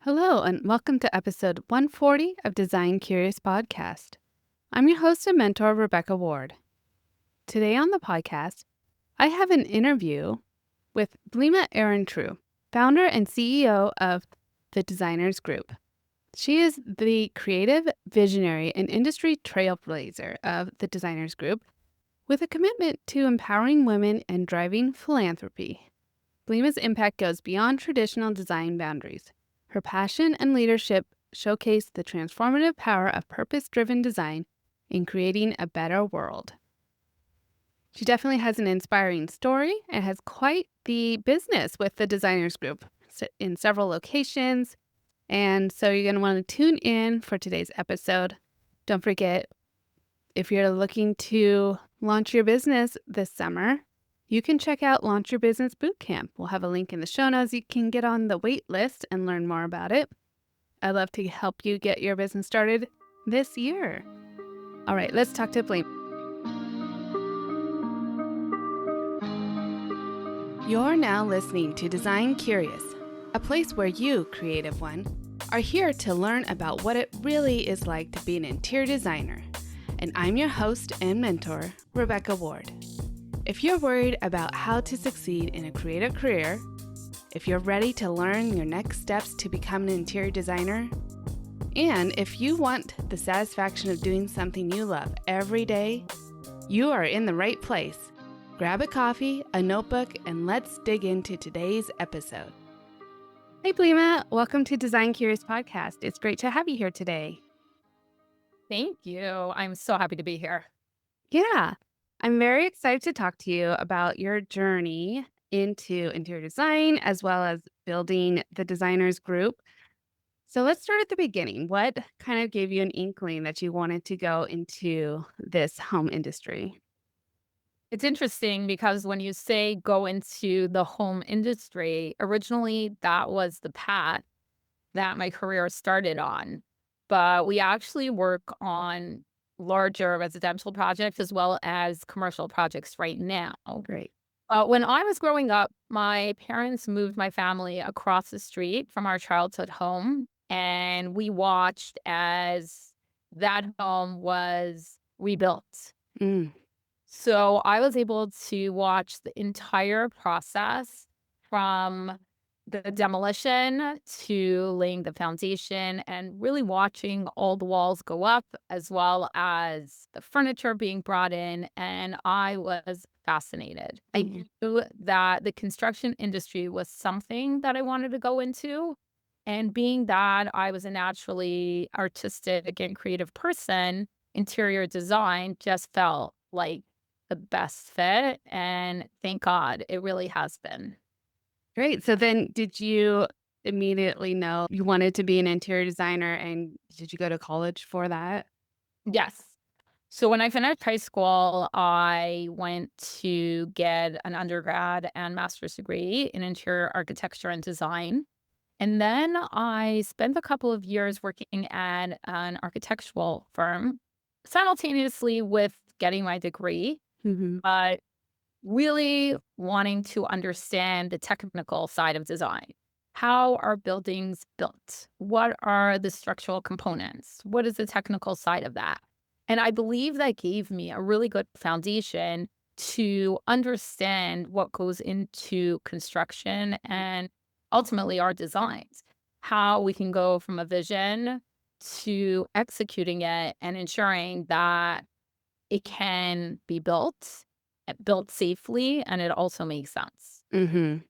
Hello, and welcome to episode 140 of Design Curious Podcast. I'm your host and mentor, Rebecca Ward. Today on the podcast, I have an interview with Blima Ehrentreu, founder and CEO of the Designers Group. She is the creative visionary and industry trailblazer of the Designers Group with a commitment to empowering women and driving philanthropy. Blima's impact goes beyond traditional design boundaries. Her passion and leadership showcase the transformative power of purpose-driven design in creating a better world. She definitely has an inspiring story and has quite the business with the Designers Group in several locations. And so you're going to want to tune in for today's episode. Don't forget, if you're looking to launch your business this summer, you can check out Launch Your Business Bootcamp. We'll have a link in the show notes. You can get on the wait list and learn more about it. I'd love to help you get your business started this year. All right, let's talk to Blima. You're now listening to Design Curious, a place where you, creative one, are here to learn about what it really is like to be an interior designer. And I'm your host and mentor, Rebecca Ward. If you're worried about how to succeed in a creative career, if you're ready to learn your next steps to become an interior designer, and if you want the satisfaction of doing something you love every day, you are in the right place. Grab a coffee, a notebook, and let's dig into today's episode. Hey Blima, welcome to Design Curious Podcast. It's great to have you here today. Thank you. I'm so happy to be here. Yeah. I'm very excited to talk to you about your journey into interior design as well as building the Designers Group. So let's start at the beginning. What kind of gave you an inkling that you wanted to go into this home industry? It's interesting because when you say go into the home industry, originally that was the path that my career started on. But we actually work on larger residential projects as well as commercial projects right now. Great. When I was growing up, my parents moved my family across the street from our childhood home, and we watched as that home was rebuilt. Mm, So I was able to watch the entire process from the demolition to laying the foundation and really watching all the walls go up as well as the furniture being brought in. And I was fascinated. I mhm. knew that the construction industry was something that I wanted to go into. And being that I was a naturally artistic and creative person, interior design just felt like the best fit, and thank God it really has been. Great. So then did you immediately know you wanted to be an interior designer and did you go to college for that? Yes. So when I finished high school, I went to get an undergrad and master's degree in interior architecture and design. And then I spent a couple of years working at an architectural firm simultaneously with getting my degree. Mhm. But really wanting to understand the technical side of design. How are buildings built? What are the structural components? What is the technical side of that? And I believe that gave me a really good foundation to understand what goes into construction and ultimately our designs, how we can go from a vision to executing it and ensuring that it can be built safely, and it also makes sense. Mhm.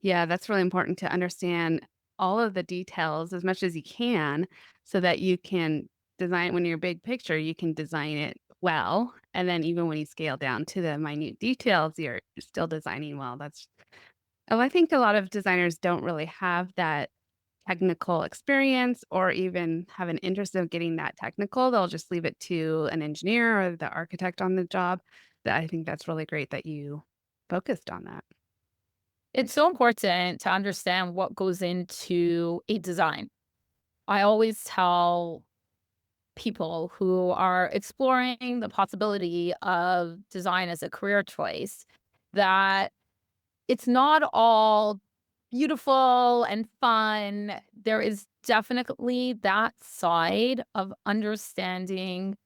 Yeah, that's really important to understand all of the details as much as you can so that you can design when you're big picture, you can design it well. And then even when you scale down to the minute details, you're still designing well. I think a lot of designers don't really have that technical experience or even have an interest of getting that technical. They'll just leave it to an engineer or the architect on the job. I think that's really great that you focused on that. It's so important to understand what goes into a design. I always tell people who are exploring the possibility of design as a career choice that it's not all beautiful and fun. there is definitely that side of understanding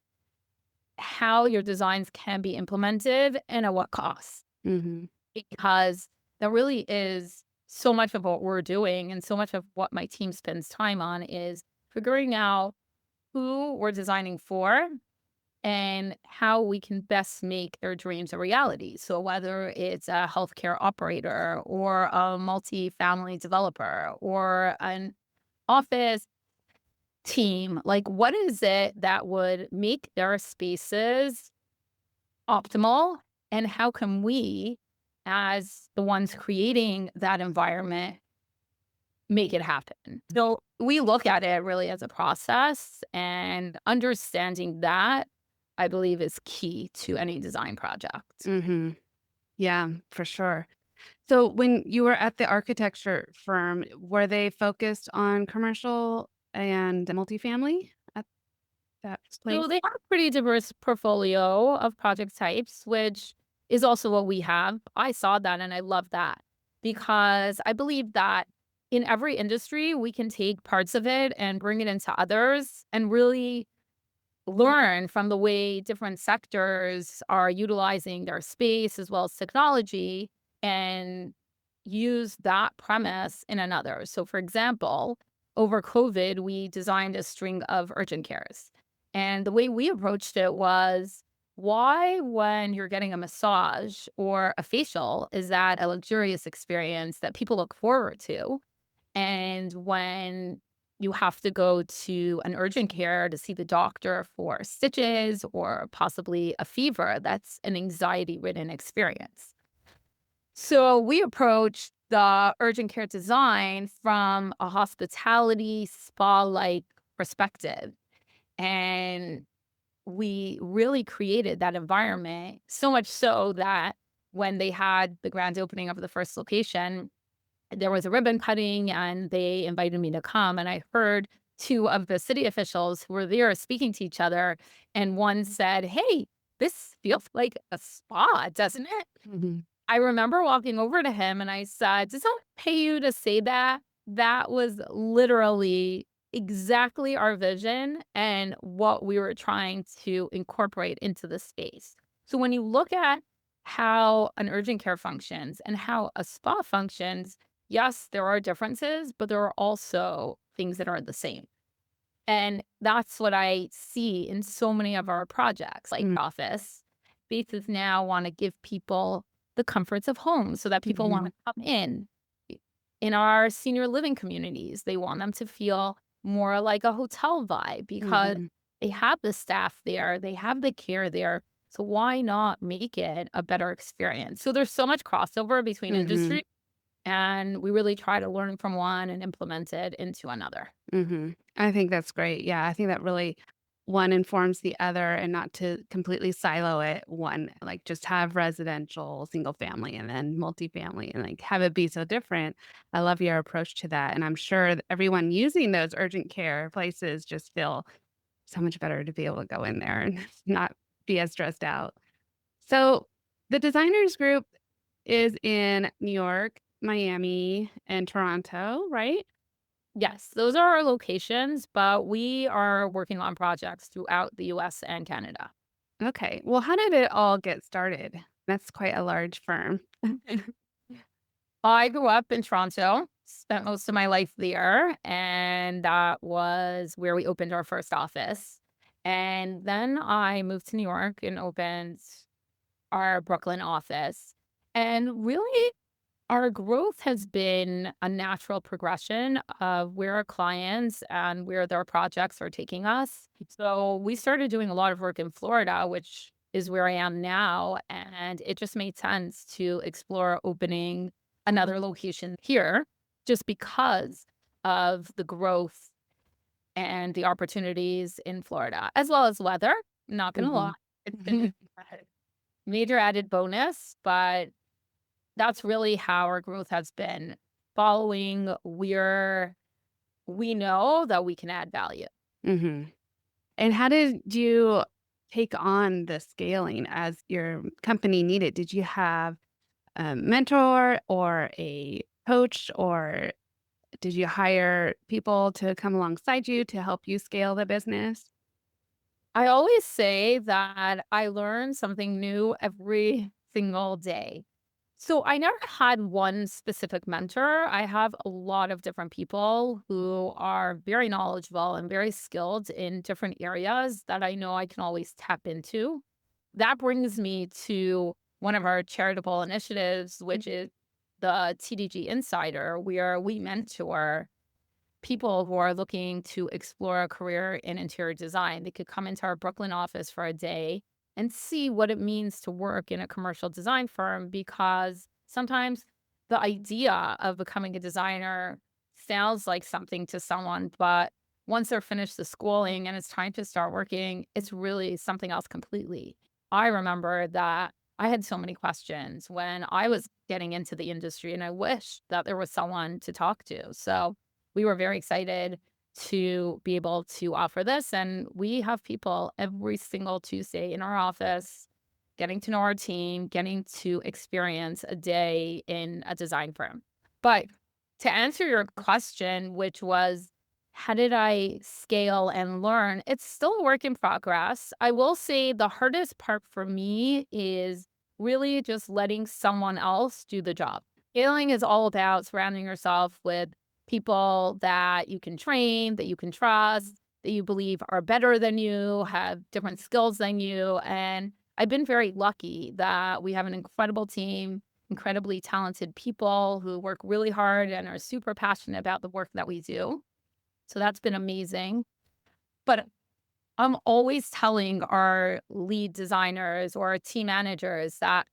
how your designs can be implemented and at what cost. Hmm. Because that really is so much of what we're doing and so much of what my team spends time on is figuring out who we're designing for and how we can best make their dreams a reality. So whether it's a healthcare operator or a multi-family developer or an office team, like what is it that would make their spaces optimal? And how can we, as the ones creating that environment, make it happen? So we look at it really as a process, and understanding that, I believe, is key to any design project. Hmm. Yeah, for sure. So when you were at the architecture firm, were they focused on commercial and multifamily at that So place? they have a pretty diverse portfolio of project types, which is also what we have. I saw that and I love that because I believe that in every industry, we can take parts of it and bring it into others and really learn from the way different sectors are utilizing their space as well as technology and use that premise in another. So, for example, over COVID, we designed a string of urgent cares. And the way we approached it was why, when you're getting a massage or a facial, is that a luxurious experience that people look forward to? And when you have to go to an urgent care to see the doctor for stitches or possibly a fever, that's an anxiety ridden experience. So we approached the urgent care design from a hospitality spa like perspective. And we really created that environment so much so that when they had the grand opening of the first location, there was a ribbon cutting and they invited me to come. And I heard two of the city officials who were there speaking to each other. And one said, "Hey, this feels like a spa, doesn't it?" Hmm. I remember walking over to him and I said, "Does someone pay you to say that?" That was literally exactly our vision and what we were trying to incorporate into the space. So when you look at how an urgent care functions and how a spa functions, yes, there are differences, but there are also things that are the same. And that's what I see in so many of our projects, like office. Spaces now want to give people the comforts of home so that people want Hmm. to come in. In our senior living communities, they want them to feel more like a hotel vibe because Hmm. they have the staff there, they have the care there. So why not make it a better experience? So there's so much crossover between Hmm. industry, and we really try to learn from one and implement it into another. Hmm. I think that's great. Yeah, I think that really one informs the other and not to completely silo it. One, like just have residential, single family, and then multifamily and like have it be so different. I love your approach to that. And I'm sure that everyone using those urgent care places just feel so much better to be able to go in there and not be as stressed out. So the designers group is in New York, Miami, and Toronto, right? Yes, those are our locations, but we are working on projects throughout the US and Canada. Okay. Well, how did it all get started? That's quite a large firm. I grew up in Toronto, spent most of my life there, and that was where we opened our first office. And then I moved to New York and opened our Brooklyn office. And really, our growth has been a natural progression of where our clients and where their projects are taking us. So we started doing a lot of work in Florida, which is where I am now. And it just made sense to explore opening another location here just because of the growth and the opportunities in Florida, as well as weather. Not going to lie, Mhm. it's been a major added bonus, but that's really how our growth has been. Following, we know that we can add value. Mhm. And how did you take on the scaling as your company needed? Did you have a mentor or a coach or Did you hire people to come alongside you to help you scale the business? I always say that I learn something new every single day. So I never had one specific mentor. I have a lot of different people who are very knowledgeable and very skilled in different areas that I know I can always tap into. That brings me to one of our charitable initiatives, which is the TDG Insider, where we mentor people who are looking to explore a career in interior design. They could come into our Brooklyn office for a day and see what it means to work in a commercial design firm, because sometimes the idea of becoming a designer sounds like something to someone, but once they're finished the schooling and it's time to start working, it's really something else completely. I remember that I had so many questions when I was getting into the industry, and I wish that there was someone to talk to. So we were very excited to be able to offer this. And we have people every single Tuesday in our office getting to know our team, getting to experience a day in a design firm. But to answer your question, which was, how did I scale and learn? It's still a work in progress. I will say the hardest part for me is really just letting someone else do the job. Scaling is all about surrounding yourself with people that you can train, that you can trust, that you believe are better than you, have different skills than you. And I've been very lucky that we have an incredible team, incredibly talented people who work really hard and are super passionate about the work that we do. So that's been amazing. But I'm always telling our lead designers or our team managers that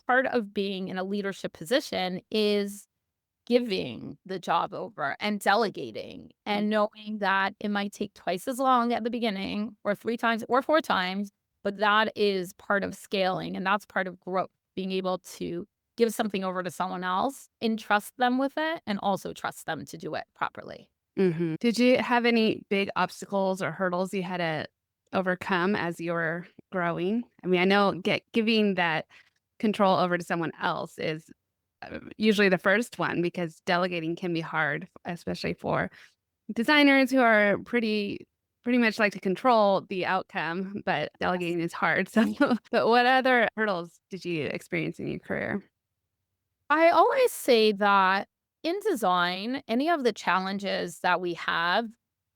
part of being in a leadership position is giving the job over and delegating and knowing that it might take twice as long at the beginning or 3 times or 4 times, but that is part of scaling and that's part of growth, being able to give something over to someone else, entrust them with it, and also trust them to do it properly. Did you have any big obstacles or hurdles you had to overcome as you were growing? I mean, I know giving that control over to someone else is usually the first one because delegating can be hard, especially for designers who are pretty much like to control the outcome, but delegating is hard. So, but what other hurdles did you experience in your career? I always say that in design, any of the challenges that we have,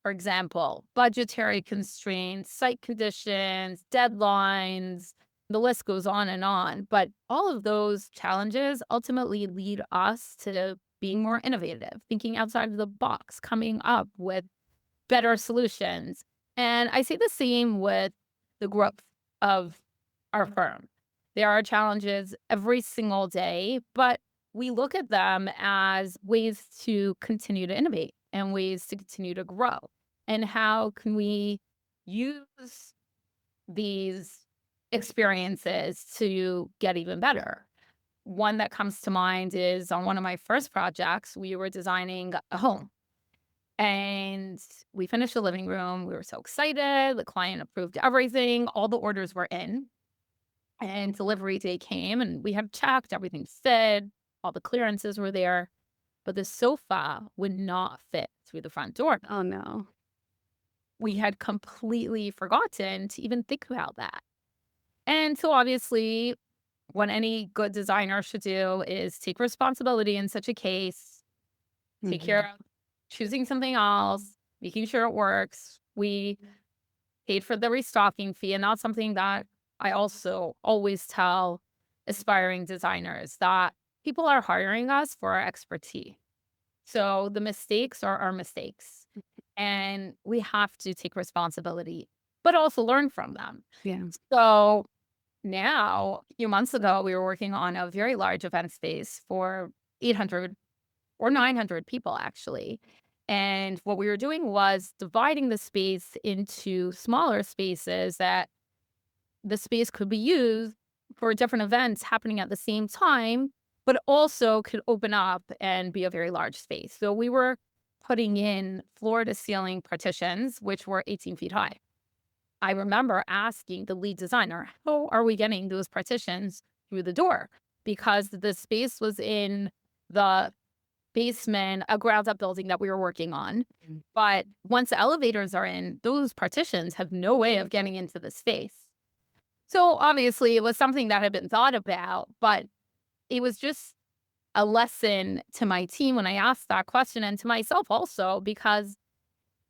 for example, budgetary constraints, site conditions, deadlines, the list goes on, but all of those challenges ultimately lead us to being more innovative, thinking outside of the box, coming up with better solutions. And I see the same with the growth of our firm. There are challenges every single day, but we look at them as ways to continue to innovate and ways to continue to grow. And how can we use these experiences to get even better? One that comes to mind is on one of my first projects, we were designing a home and we finished the living room. We were so excited. The client approved everything. All the orders were in. And delivery day came and we had checked, everything fit, all the clearances were there, but the sofa would not fit through the front door. Oh no. We had completely forgotten to even think about that. And so obviously, what any good designer should do is take responsibility in such a case, take Mhm. care of choosing something else, making sure it works. We paid for the restocking fee, and that's something that I also always tell aspiring designers, that people are hiring us for our expertise. So the mistakes are our mistakes, and we have to take responsibility, but also learn from them. Yeah. So now, a few months ago, we were working on a very large event space for 800 or 900 people, actually. And what we were doing was dividing the space into smaller spaces that the space could be used for different events happening at the same time, but also could open up and be a very large space. So we were putting in floor to ceiling partitions, which were 18 feet high. I remember asking the lead designer, how are we getting those partitions through the door? Because the space was in the basement, a ground up building that we were working on. Mm. But once the elevators are in, those partitions have no way of getting into the space. So obviously, it was something that had been thought about, but it was just a lesson to my team when I asked that question and to myself also, because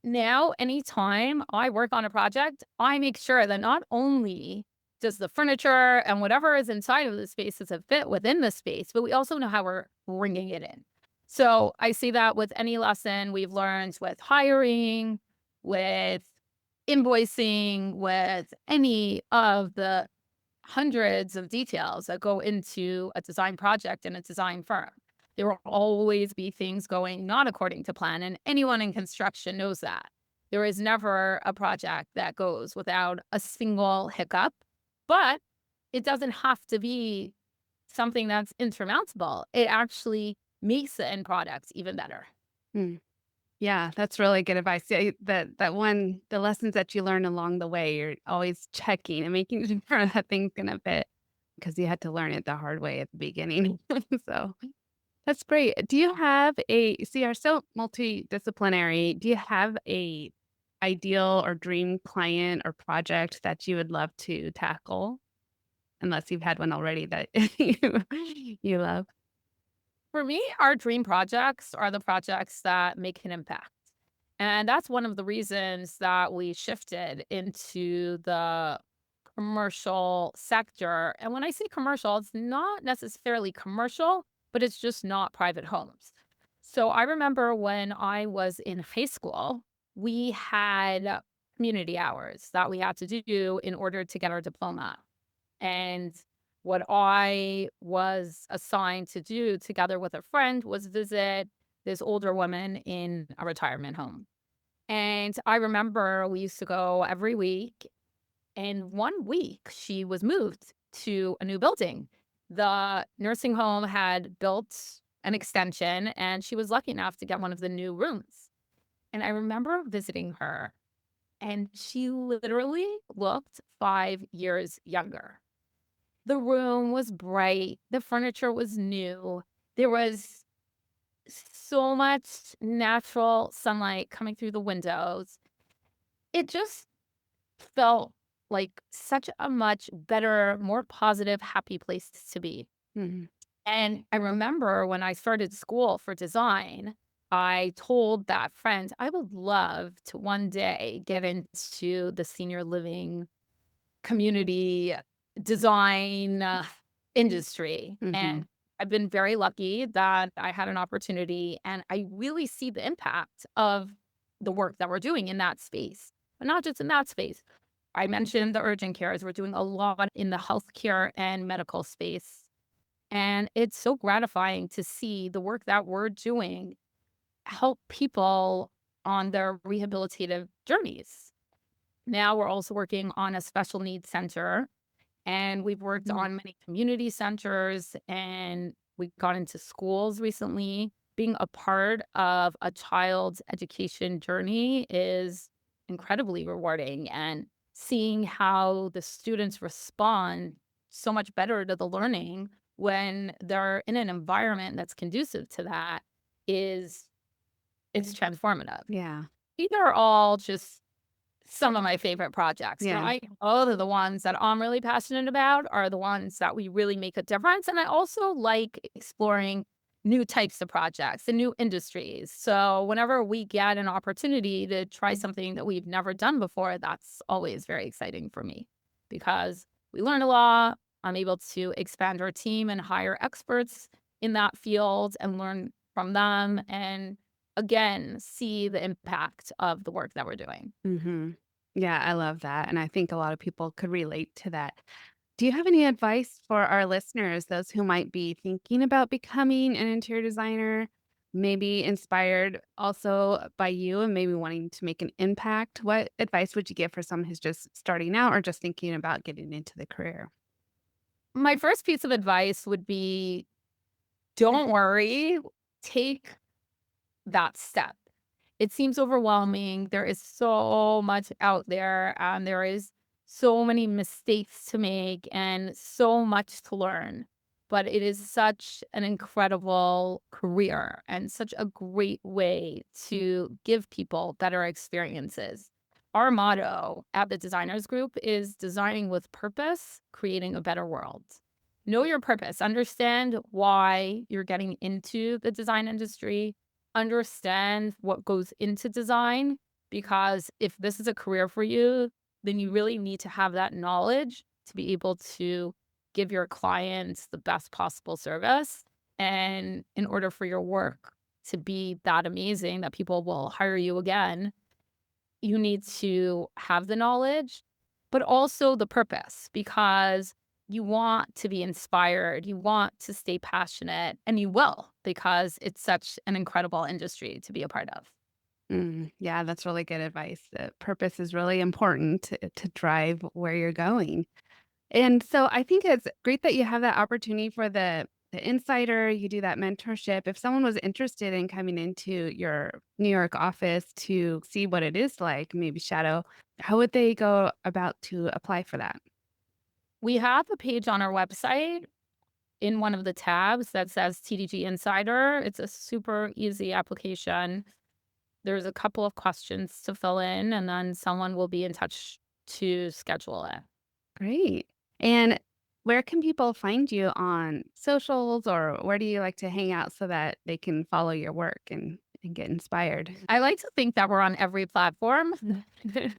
now anytime I work on a project, I make sure that not only does the furniture and whatever is inside of the space is a fit within the space, but we also know how we're bringing it in. So I see that with any lesson we've learned with hiring, with invoicing, with any of the hundreds of details that go into a design project in a design firm. There will always be things going not according to plan, and anyone in construction knows that. There is never a project that goes without a single hiccup, but it doesn't have to be something that's insurmountable. It actually makes the end product even better. Mm. Yeah, that's really good advice. Yeah, the lessons that you learn along the way, you're always checking and making sure that thing's gonna fit because you had to learn it the hard way at the beginning. So that's great. Do you have so you're so multidisciplinary. Do you have a ideal or dream client or project that you would love to tackle? Unless you've had one already that you love. For me, our dream projects are the projects that make an impact. And that's one of the reasons that we shifted into the commercial sector. And when I say commercial, it's not necessarily commercial, but it's just not private homes. So I remember when I was in high school, we had community hours that we had to do in order to get our diploma. And what I was assigned to do together with a friend was visit this older woman in a retirement home. And I remember we used to go every week. And one week she was moved to a new building. The nursing home had built an extension and she was lucky enough to get one of the new rooms. And I remember visiting her and she literally looked 5 years younger. The room was bright, the furniture was new, there was so much natural sunlight coming through the windows. It just felt like such a much better, more positive, happy place to be. Mhm. And I remember when I started school for design, I told that friend, I would love to one day get into the senior living community design industry. And Mhm. I've been very lucky that I had an opportunity and I really see the impact of the work that we're doing in that space, but not just in that space. I mentioned the urgent cares. We're doing a lot in the healthcare and medical space. And it's so gratifying to see the work that we're doing help people on their rehabilitative journeys. Now we're also working on a special needs center, and we've worked Mm. on many community centers, and we got into schools recently. Being a part of a child's education journey is incredibly rewarding, and seeing how the students respond so much better to the learning when they're in an environment that's conducive to that is it's transformative. Yeah. These are all just some of my favorite projects. Now, Yeah. all of the ones that I'm really passionate about are the ones that we really make a difference. And I also like exploring new types of projects and new industries. So whenever we get an opportunity to try something that we've never done before, that's always very exciting for me because we learn a lot. I'm able to expand our team and hire experts in that field and learn from them. And again, see the impact of the work that we're doing. Mhm. Yeah, I love that, and I think a lot of people could relate to that. Do you have any advice for our listeners, those who might be thinking about becoming an interior designer, maybe inspired also by you and maybe wanting to make an impact? What advice would you give for someone who's just starting out or just thinking about getting into the career? My first piece of advice would be don't worry, take that step. It seems overwhelming. There is so much out there, and there is so many mistakes to make and so much to learn. but it is such an incredible career and such a great way to give people better experiences. Our motto at the Designers Group is designing with purpose, creating a better world. Know your purpose, understand why you're getting into the design industry, understand what goes into design, because if this is a career for you, then you really need to have that knowledge to be able to give your clients the best possible service. And in order for your work to be that amazing that people will hire you again, you need to have the knowledge, but also the purpose, because you want to be inspired, you want to stay passionate, and you will, because it's such an incredible industry to be a part of. Yeah, that's really good advice. The purpose is really important to drive where you're going. And so I think it's great that you have that opportunity for the insider. You do that mentorship. If someone was interested in coming into your New York office to see what it is like, maybe shadow, how would they go about to apply for that? We have a page on our website in one of the tabs that says TDG Insider. It's a super easy application. There's a couple of questions to fill in, and then someone will be in touch to schedule it. Great. And where can people find you on socials, or where do you like to hang out so that they can follow your work and get inspired? I like to think that we're on every platform, but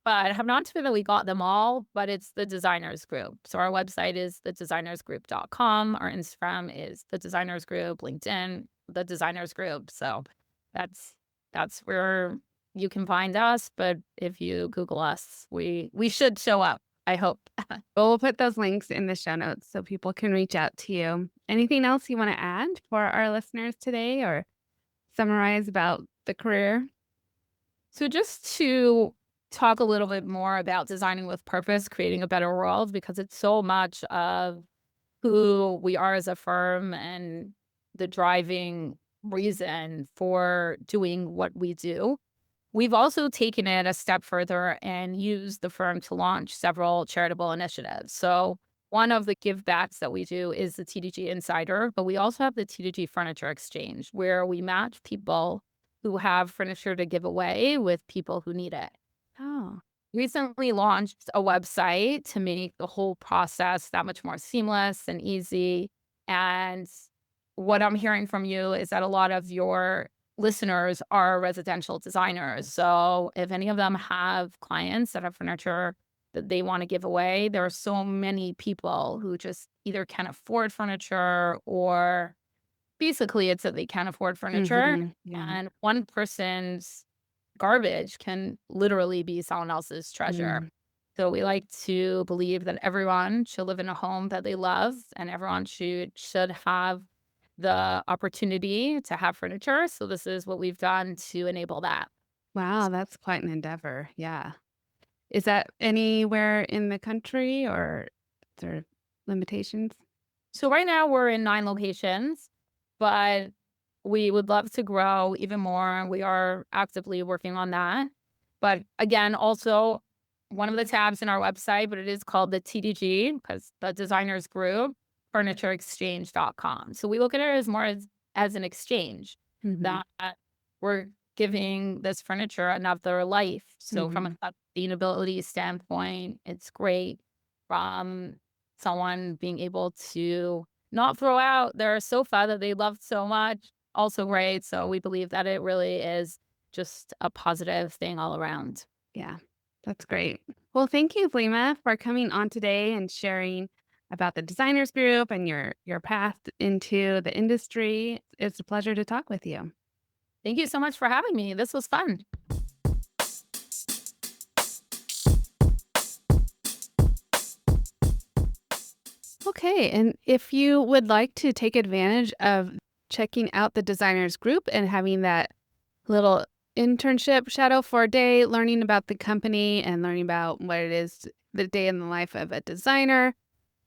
I have not really got them all, but it's the Designers Group. So our website is thedesignersgroup.com. Our Instagram is the Designers Group, LinkedIn, the Designers Group. So that's that's where you can find us. But if you Google us, we should show up, I hope. Well, we'll put those links in the show notes so people can reach out to you. Anything else you want to add for our listeners today or summarize about the career? So just to talk a little bit more about designing with purpose, creating a better world, because it's so much of who we are as a firm and the driving reason for doing what we do. We've also taken it a step further and used the firm to launch several charitable initiatives. So one of the give backs that we do is the TDG Insider, but we also have the TDG Furniture Exchange, where we match people who have furniture to give away with people who need it. Oh, Recently launched a website to make the whole process that much more seamless and easy. And what I'm hearing from you is that a lot of your listeners are residential designers. So if any of them have clients that have furniture that they want to give away, there are so many people who just either can't afford furniture, or basically it's that they can't afford furniture. yeah. And one person's garbage can literally be someone else's treasure. Mm. So we like to believe that everyone should live in a home that they love, and everyone should have the opportunity to have furniture. So this is what we've done to enable that. Wow, that's quite an endeavor. Yeah. Is that anywhere in the country or is there limitations? So right now we're in 9 locations, but we would love to grow even more. We are actively working on that. But again, also one of the tabs in our website, but it is called the TDG, because the Designers Group, furnitureexchange.com. So we look at it as more as an exchange, Hmm. that we're giving this furniture another life. So from Hmm. a sustainability standpoint, it's great. From someone being able to not throw out their sofa that they loved so much, also great. So we believe that it really is just a positive thing all around. Yeah, that's great. Well, thank you, Blima, for coming on today and sharing about the designers group and your path into the industry. It's a pleasure to talk with you. Thank you so much for having me. This was fun. Okay, and if you would like to take advantage of checking out the designers group and having that little internship shadow for a day, learning about the company and learning about what it is, the day in the life of a designer,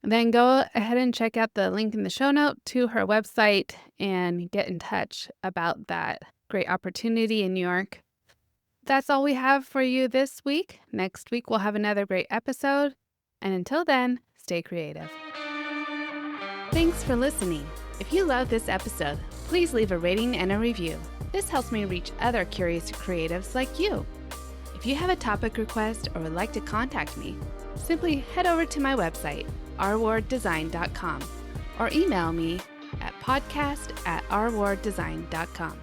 then go ahead and check out the link in the show note to her website and get in touch about that great opportunity in New York. That's all we have for you this week. Next week, we'll have another great episode. And until then, stay creative. Thanks for listening. If you love this episode, please leave a rating and a review. This helps me reach other curious creatives like you. If you have a topic request or would like to contact me, simply head over to my website, rwarddesign.com, or email me at podcast@rwarddesign.com.